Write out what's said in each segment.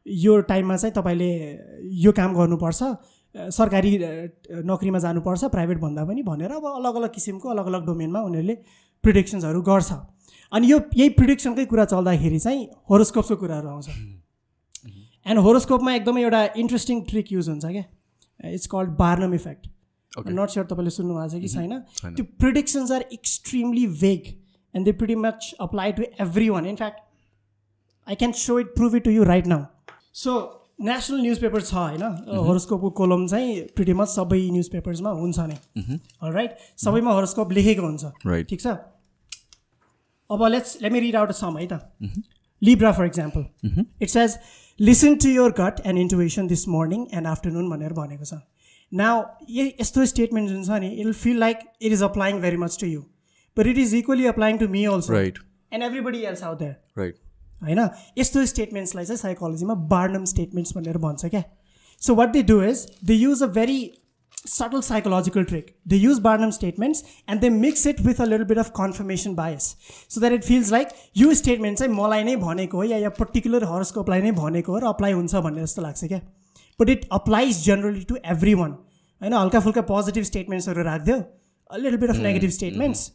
यो टाइममा चाहिँ तपाईँले यो काम गर्नुपर्छ, सरकारी नोकरीमा जानुपर्छ प्राइभेट भन्दा पनि भनेर अब अलग अलग किसिमको अलग अलग डोमेनमा उनीहरूले प्रिडिक्सन्सहरू गर्छ। अनि यो यही प्रिडिक्सनकै कुरा चल्दाखेरि चाहिँ होरोस्कोप्सको कुराहरू आउँछ। एन्ड होरोस्कोपमा एकदमै एउटा इन्ट्रेस्टिङ ट्रिक युज हुन्छ क्या, it's called Barnum effect. Not sure तपाईँले सुन्नु भएको छ कि छैन। त्यो predictions are extremely vague and they pretty much apply to everyone. In fact I can show it, prove it to you right now. So national newspaper छ होइन, होरोस्कोपको कोलम चाहिँ प्रिटी मच सबै न्युज पेपर्समा हुन्छ नै, राइट? सबैमा होरोस्कोप लेखेको हुन्छ, ठिक छ? अब let me read out some है त। Libra for example, it says listen to your gut and intuition this morning and afternoon भनेर भनेको छ। नाउ यस्तो स्टेटमेन्ट जुन छ नि, it will feel like it is applying very much to you, but it is equally applying to me also and everybody else out there, होइन? यस्तो स्टेटमेन्ट्सलाई चाहिँ साइकोलोजीमा बार्नम स्टेटमेन्ट्स भनेर भन्छ क्या। So what they do is they use a very subtle psychological trick. They use Barnum statements and they mix it with a little bit of confirmation bias so that it feels like यो statement चाहिँ मलाई नै भनेको हो या particular हरोस्कोपलाई नै भनेको हो र अप्लाई हुन्छ भन्ने जस्तो लाग्छ क्या। But it applies generally to everyone, होइन? हल्का फुल्का पोजिटिभ स्टेटमेन्ट्सहरू राखिदियो, a little bit of negative statements,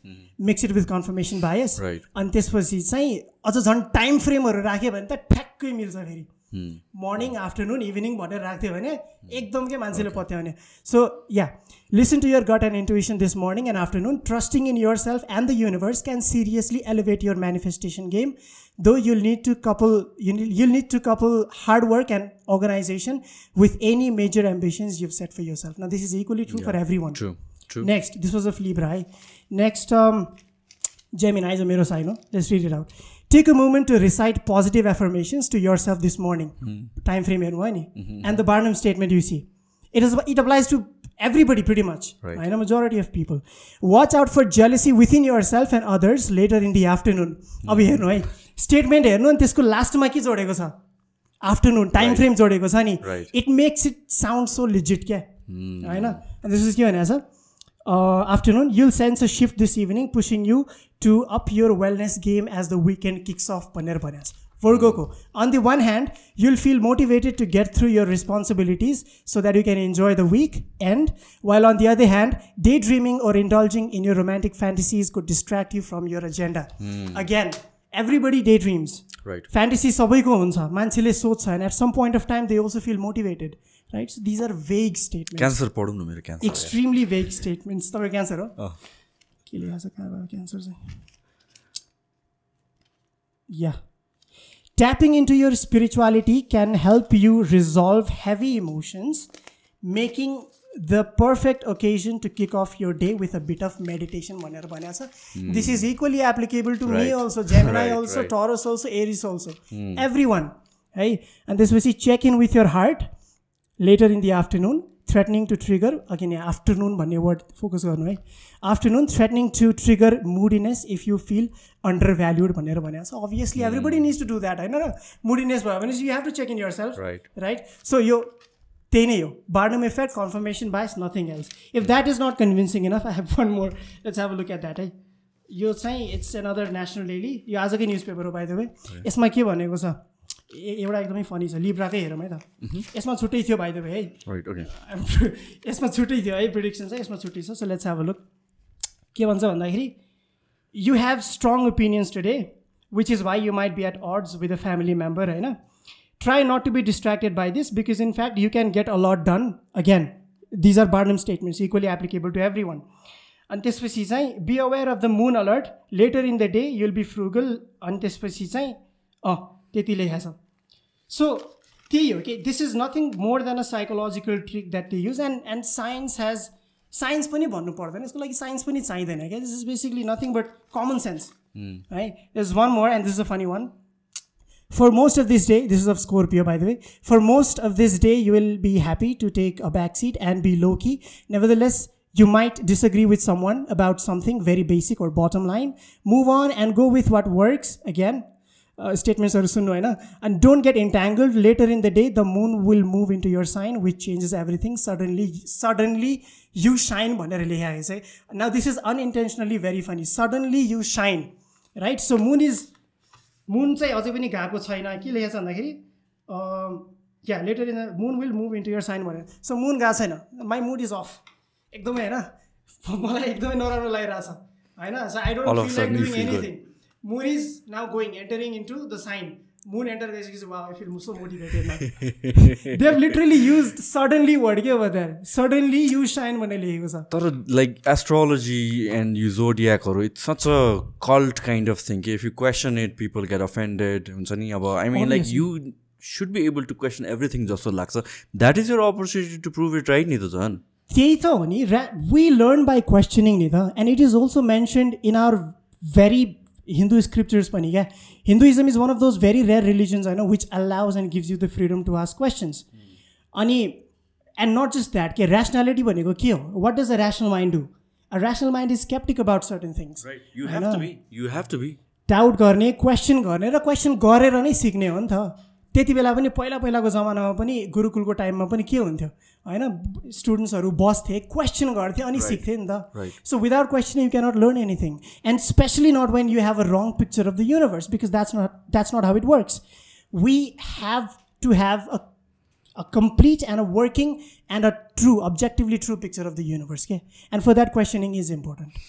mix it with confirmation bias, अनि त्यसपछि चाहिँ अझ झन् टाइम फ्रेमहरू राख्यो भने त ठ्याक्कै मिल्छ फेरि। मर्निङ आफ्टरनुन इभिनिङ भनेर राख्थ्यो भने एकदम के मान्छेले पत्याउने। So yeah listen to your gut and intuition this morning and afternoon, trusting in yourself and the universe can seriously elevate your manifestation game, though you'll need to couple hard work and organization with any major ambitions you've set for yourself. Now this is equally true for everyone. True. Next, this was of Libra. Next, Gemini is a mirror sign. Let's read it out. Take a moment to recite positive affirmations to yourself this morning. Time frame and the Barnum statement you see. It applies to everybody pretty much. Right. I know majority of people. Watch out for jealousy within yourself and others later in the afternoon. Abhi hernu hai. Statement hernu and tesko last ma ke jodeko cha. Afternoon time frame jodeko cha ni. It makes it sound so legit kya. I know. And this is ke bhane cha. Afternoon, you'll sense a shift this evening, pushing you to up your wellness game as the weekend kicks off. Virgo ko. On the one hand, you'll feel motivated to get through your responsibilities so that you can enjoy the weekend, while on the other hand, daydreaming or indulging in your romantic fantasies could distract you from your agenda. Again, everybody daydreams. Right. Fantasy sabaiko huncha. Manchele sochcha, and at some point of time, they also feel motivated. Right? So these are vague statements. Cancer padum no mero cancer. Extremely vague statements. Tapai cancer ho? Oh. Kile asa cancer chai. Yeah. Tapping into your spirituality can help you resolve heavy emotions, making the perfect occasion to kick off your day with a bit of meditation. This is equally applicable to me also, Gemini also, Taurus also, Aries also. Everyone. Right? And this was check in with your heart later in the afternoon, threatening to trigger, again afternoon bhanne word focus garnu hai, afternoon threatening to trigger moodiness if you feel undervalued bhanera bhane. So obviously everybody needs to do that. I know moodiness bhayo bhane you have to check in yourself, right? So yo त्यही नै हो, Barnum effect, confirmation bias, nothing else. If that is not convincing enough, I have one more. Let's have a look at that. है यो चाहिँ it's another national daily, यो आजकै newspaper हो by the way. यसमा के भनेको छ, एउटा एकदमै फनी छ, लिब्राकै हेरौँ है त। यसमा छुट्टै थियो by the way है, राइट ओके, यसमा छुट्टै थियो है, प्रिडिक्सन चाहिँ यसमा छुट्टै छ। So let's have a look. के भन्छ भन्दाखेरि you have strong opinions today, which is why you might be at odds with a family member, हैन? Try not to be distracted by this because in fact you can get a lot done. Again, these are Barnum statements, equally applicable to everyone. And त्यसपछि चाहिँ be aware of the moon alert. Later in the day you'll be frugal. And त्यसपछि चाहिँ त्यति लेखेको छ। So त्यही हो कि this is nothing more than a psychological trick that they use, and science पनि भन्नु पर्दैन, यसको लागि science पनि चाहिँदैन क्या। This is basically nothing but common sense. Right? There's one more, and this is a funny one. For most of this day, this is of Scorpio by the way, for most of this day you will be happy to take a back seat and be low-key. Nevertheless, you might disagree with someone about something very basic or bottom line. Move on and go with what works. Again, statements are sunnu haina, and don't get entangled. Later in the day, the moon will move into your sign, which changes everything. Suddenly you shine bhanera lekheko chai. Now this is unintentionally very funny. Suddenly you shine, right? So moon चाहिँ अझै पनि गएको छैन, के लेखेको छ भन्दाखेरि yeah later in the moon will move into your sign भनेर. सो मुन गएको छैन, माई मुड इज अफ एकदमै होइन, मलाई एकदमै नराम्रो लागिरहेछ होइन. So I don't feel like doing anything. Moon is now going entering into the sign. Moon enter गरेपछि wow I feel so motivated now. They have literally used suddenly word के हो द्याट, सडनली युज साइन भनेर लेखेको छ. तर like astrology and you जोडियाकहरू it's such a cult kind of thing कि if you question it people get offended हुन्छ नि. अब I mean like you should be able to question everything जस्तो लाग्छ. That is your opportunity to prove it right नि त झन्. त्यही त हो नि. We learn by questioning नि त. And it is also mentioned in our very Hindu scriptures पनि क्या. Hinduism is one of those very rare religions I know which allows and gives you the freedom to ask questions. अनि and not just that के rationality भनेको के हो? What does a rational mind do? A rational mind is skeptic about certain things. Right. You have to be. You have to be. Doubt गर्ने, question गर्ने र question गरेर नै सिक्ने हो नि त. त्यति बेला पनि पहिलाको जमानामा पनि गुरुकुलको टाइममा पनि के हुन्थ्यो होइन, स्टुडेन्ट्सहरू बस्थे, क्वेसन गर्थे अनि सिक्थे नि त. So without question you cannot learn anything, and specially not when you have a wrong picture of the universe, because that's not how it works. We have to have a complete and a working and a true, objectively true picture of the universe. Okay? And for that, questioning is important.